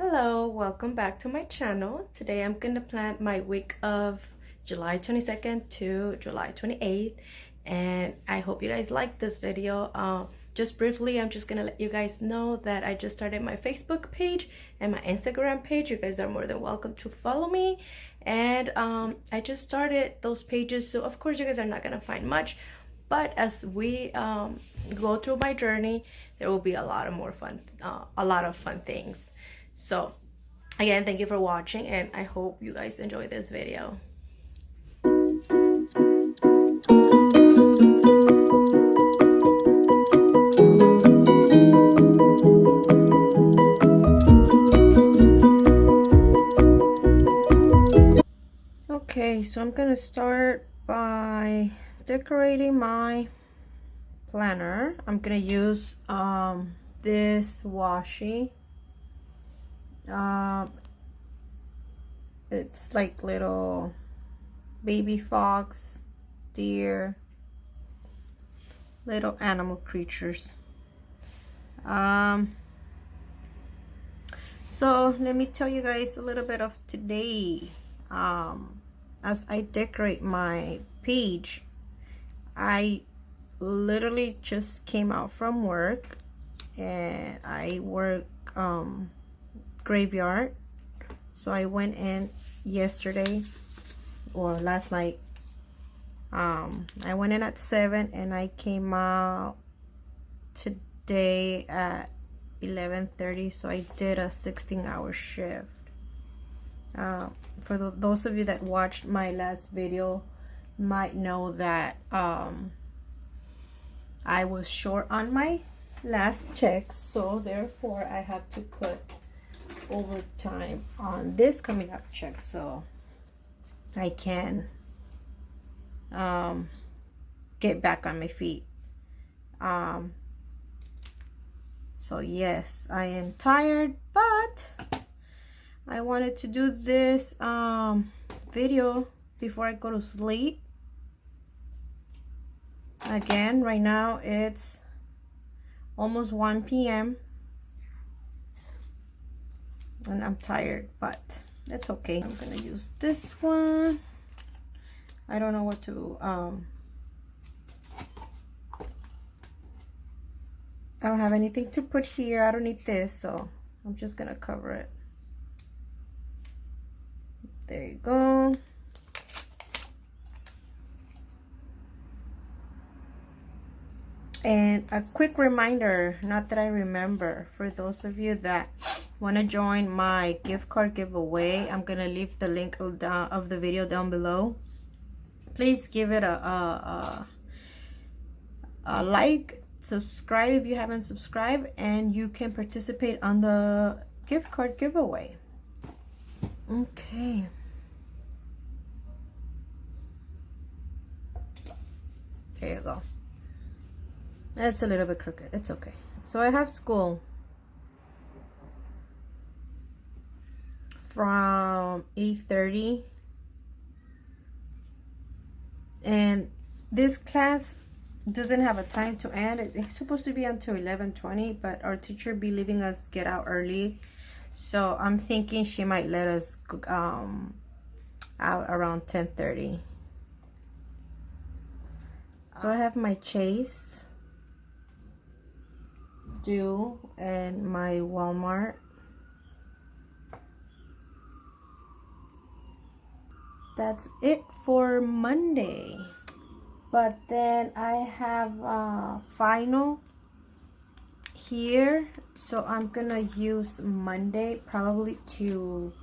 Hello, welcome back to my channel. Today I'm gonna plan my week of July 22nd to July 28th, and I hope you guys like this video. Just briefly, I'm just gonna let you guys know that I just started my Facebook page and my Instagram page. You guys are more than welcome to follow me, and I just started those pages, so of course you guys are not gonna find much, but as we go through my journey, there will be a lot of fun things. So again, thank you for watching, and I hope you guys enjoy this video. Okay, so I'm gonna start by decorating my planner. I'm gonna use this washi. It's like little baby fox, deer, little animal creatures. So let me tell you guys a little bit of today. As I decorate my page, I literally just came out from work, and I work graveyard, so I went in yesterday or last night. I went in at 7 and I came out today at 11:30, so I did a 16-hour shift. For those of you that watched my last video might know that I was short on my last check, so therefore I have to put overtime on this coming up check so I can get back on my feet. So yes, I am tired, but I wanted to do this video before I go to sleep. Again, right now it's almost 1 p.m. and I'm tired, but it's okay. I'm gonna use this one. I don't know what to I don't have anything to put here. I don't need this, so I'm just gonna cover it. There you go. And a quick reminder, not that I remember, for those of you that want to join my gift card giveaway, I'm gonna leave the link of the video down below. Please give it a like, subscribe if you haven't subscribed, and you can participate on the gift card giveaway. Okay. There you go. It's a little bit crooked. It's okay. So I have school from 8:30, and this class doesn't have a time to end. It's supposed to be until 11:20, but our teacher be leaving us get out early, so I'm thinking she might let us out around 10:30. So I have my Chase due and my Walmart. That's it for Monday, but then I have a final here, so I'm gonna use Monday probably to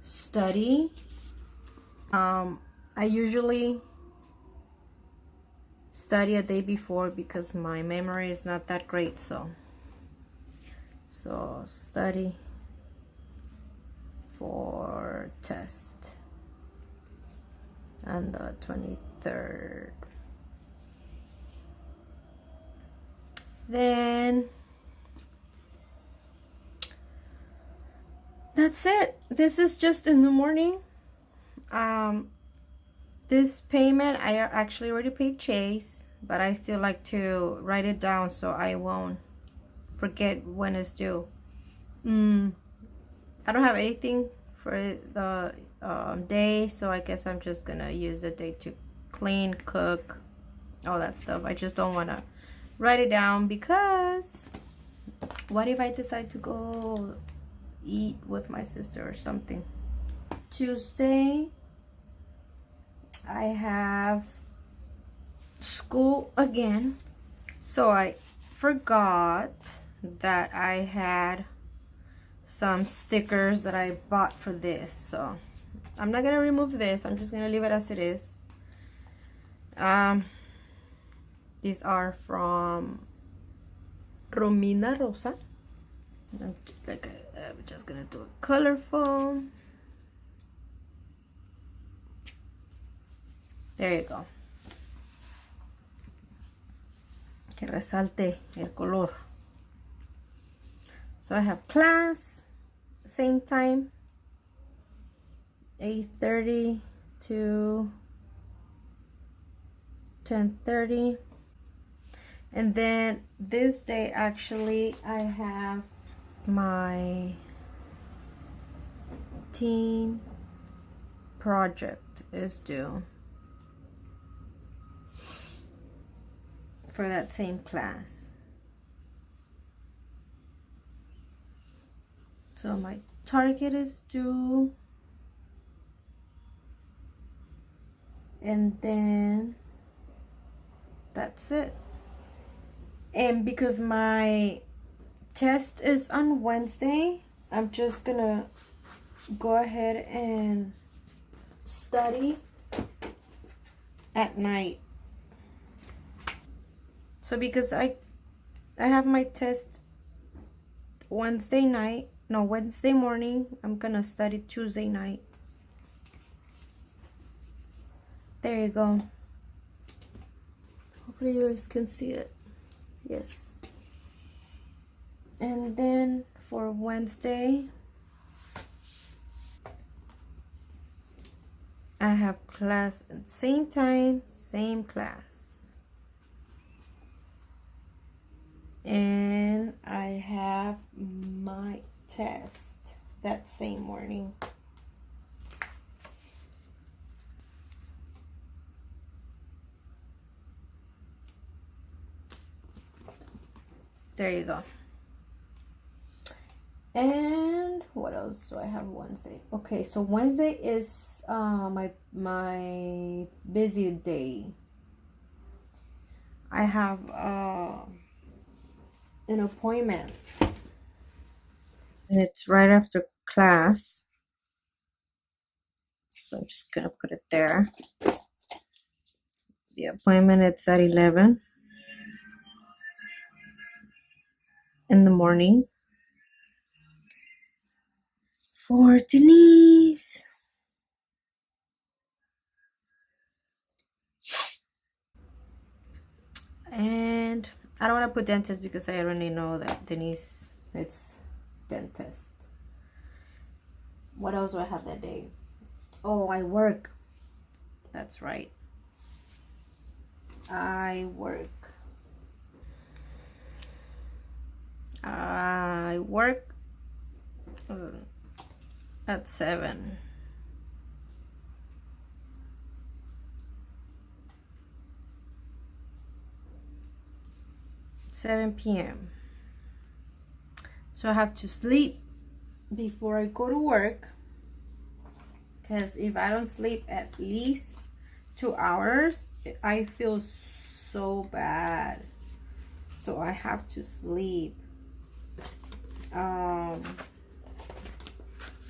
study. I usually study a day before because my memory is not that great, so study for test on the 23rd. Then that's it. This is just in the morning. This payment I actually already paid Chase, but I still like to write it down so I won't forget when it's due. I don't have anything for the day, so I guess I'm just gonna use the day to clean, cook, all that stuff. I just don't want to write it down, because what if I decide to go eat with my sister or something? Tuesday, I have school again, so I forgot that I had some stickers that I bought for this, so I'm not gonna remove this. I'm just gonna leave it as it is. These are from Romina Rosa. I'm just gonna do a colorful. There you go. Que resalte el color. So I have class, same time, 8:30 to 10:30. And then this day, actually, I have my team project is due for that same class. So my target is due, and then that's it. And because my test is on Wednesday, I'm just gonna go ahead and study at night. So because I have my test Wednesday morning, I'm gonna study Tuesday night. There you go. Hopefully you guys can see it. Yes. And then for Wednesday, I have class at the same time, same class. And I have my test that same morning. There you go. And what else do I have Wednesday? Okay, so Wednesday is my busy day. I have an appointment, and it's right after class, so I'm just gonna put it there. The appointment is at 11 in the morning for Denise. And I don't want to put dentist because I already know that Denise, it's dentist. What else do I have that day? Oh, I work. That's right. I work. At 7. p.m. So I have to sleep before I go to work, because if I don't sleep at least 2 hours, I feel so bad. So I have to sleep.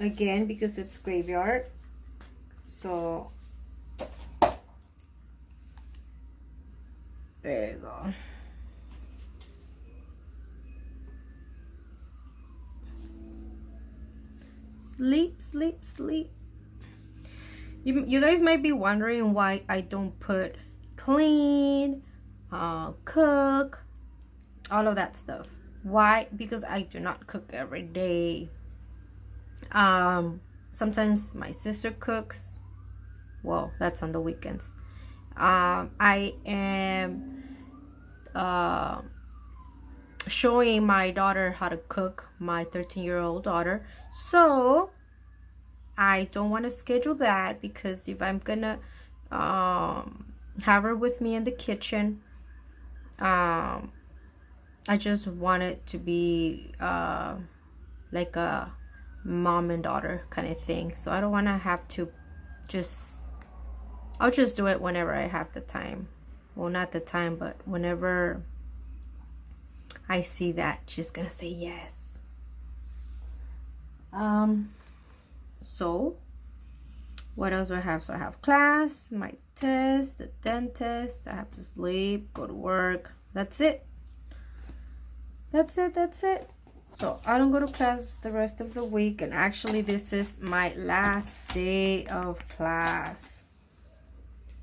Again, because it's graveyard, so there you go. Sleep, sleep, sleep. You guys might be wondering why I don't put clean, cook, all of that stuff. Why? Because I do not cook every day. Sometimes my sister cooks. Well, that's on the weekends. I am showing my daughter how to cook, my 13-year-old daughter. So I don't want to schedule that, because if I'm gonna have her with me in the kitchen, I just want it to be like a mom and daughter kind of thing. So I don't want to have to I'll just do it whenever I have the time. Well, not the time, but whenever I see that she's gonna say yes. So what else do I have? So I have class, my test, the dentist, I have to sleep, go to work. That's it. That's it. So I don't go to class the rest of the week, and actually this is my last day of class.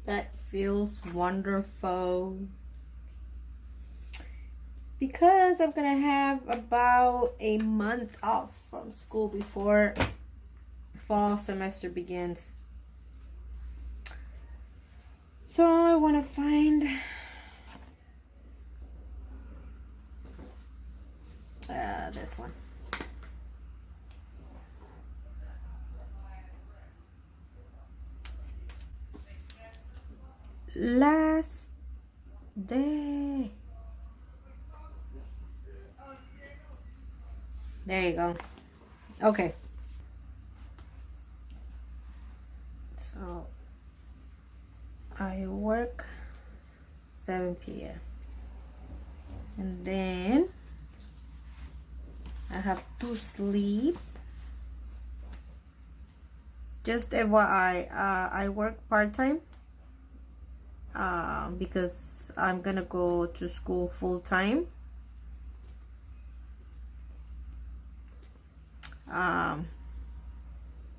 That feels wonderful, because I'm gonna have about a month off from school before fall semester begins. So I want to find this one. Last day. There you go. Okay. So I work 7 p.m. and then I have to sleep. Just FYI, I work part-time because I'm gonna go to school full-time.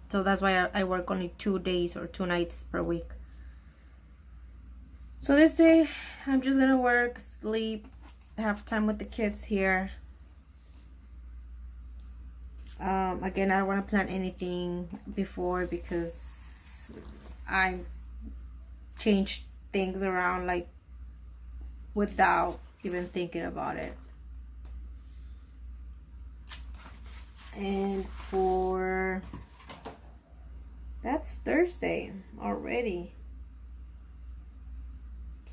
So that's why I work only 2 days or 2 nights per week. So this day I'm just gonna work, sleep, have time with the kids here. Again, I don't want to plan anything before, because I changed things around like without even thinking about it. And that's Thursday already.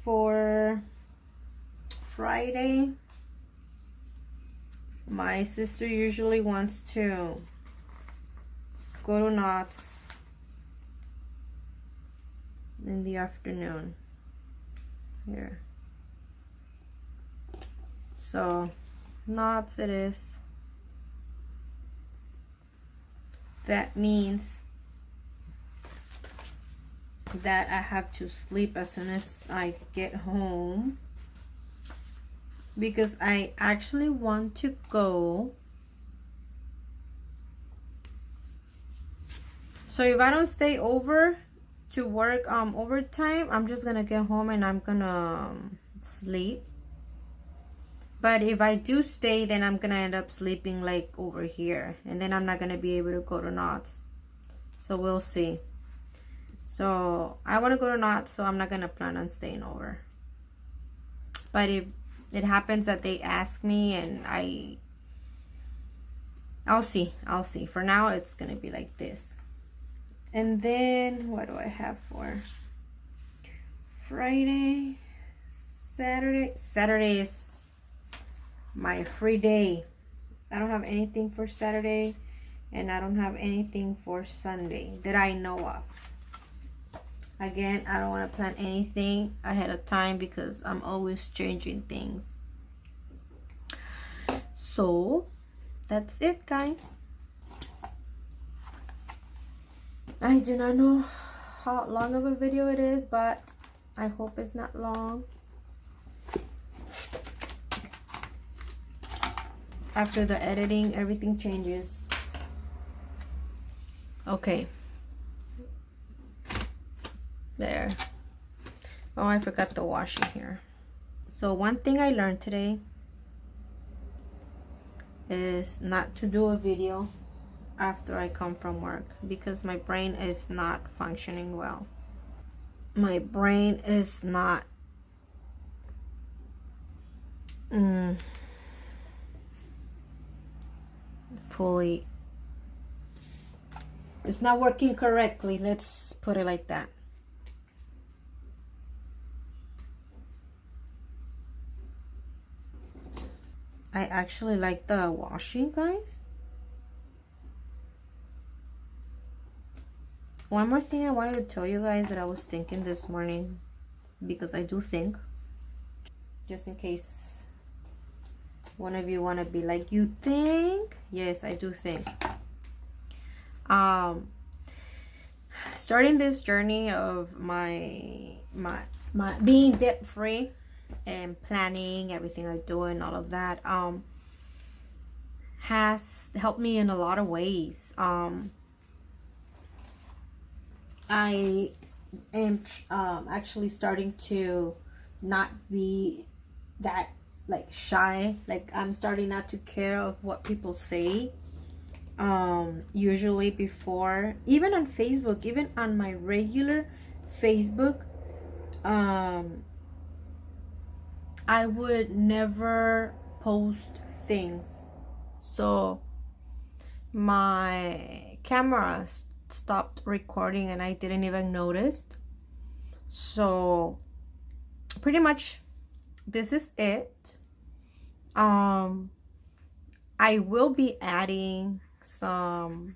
For Friday, my sister usually wants to go to Knott's in the afternoon here. So Knott's it is. That means that I have to sleep as soon as I get home, because I actually want to go. So if I don't stay over to work overtime, I'm just gonna get home and I'm gonna sleep. But if I do stay, then I'm gonna end up sleeping like over here, and then I'm not gonna be able to go to Knott's. So we'll see. So I want to go to Knott's, so I'm not gonna plan on staying over. But if it happens that they ask me, and I'll see. For now, it's gonna be like this. And then what do I have for Friday? Saturday is my free day. I don't have anything for Saturday, and I don't have anything for Sunday that I know of. Again, I don't want to plan anything ahead of time, because I'm always changing things. So that's it, guys. I do not know how long of a video it is, but I hope it's not long. After the editing, everything changes. Okay. There. Oh, I forgot the washi here. So one thing I learned today is not to do a video after I come from work, because my brain is not functioning well. My brain is not fully, it's not working correctly. Let's put it like that. I actually like the washi, guys. One more thing I wanted to tell you guys that I was thinking this morning, because I do think, just in case one of you want to be like, you think? Yes, I do think. Starting this journey of my being debt free and planning everything I do and all of that has helped me in a lot of ways. I am actually starting to not be that like shy. Like, I'm starting not to care of what people say. Usually before, even on Facebook, even on my regular Facebook, I would never post things. So my camera stopped recording and I didn't even notice. So pretty much this is it. I will be adding some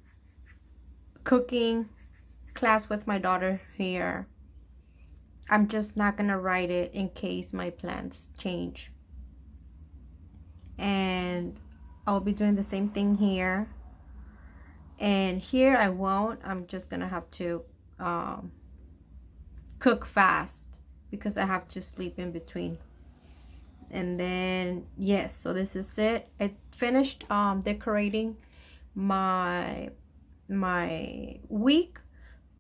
cooking class with my daughter here. I'm just not gonna write it in case my plans change. And I'll be doing the same thing here. And here I won't. I'm just gonna have to cook fast because I have to sleep in between. And then yes, so this is it. I finished decorating my week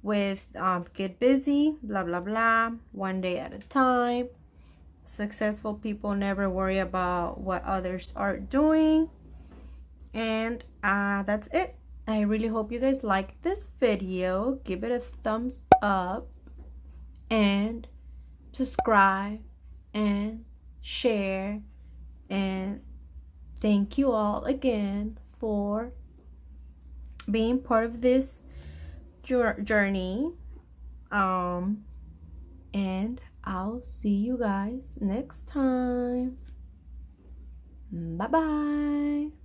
with get busy, blah blah blah, one day at a time. Successful people never worry about what others are doing. And that's it. I really hope you guys like this video. Give it a thumbs up and subscribe and share. And thank you all again for being part of this journey. And I'll see you guys next time. Bye bye.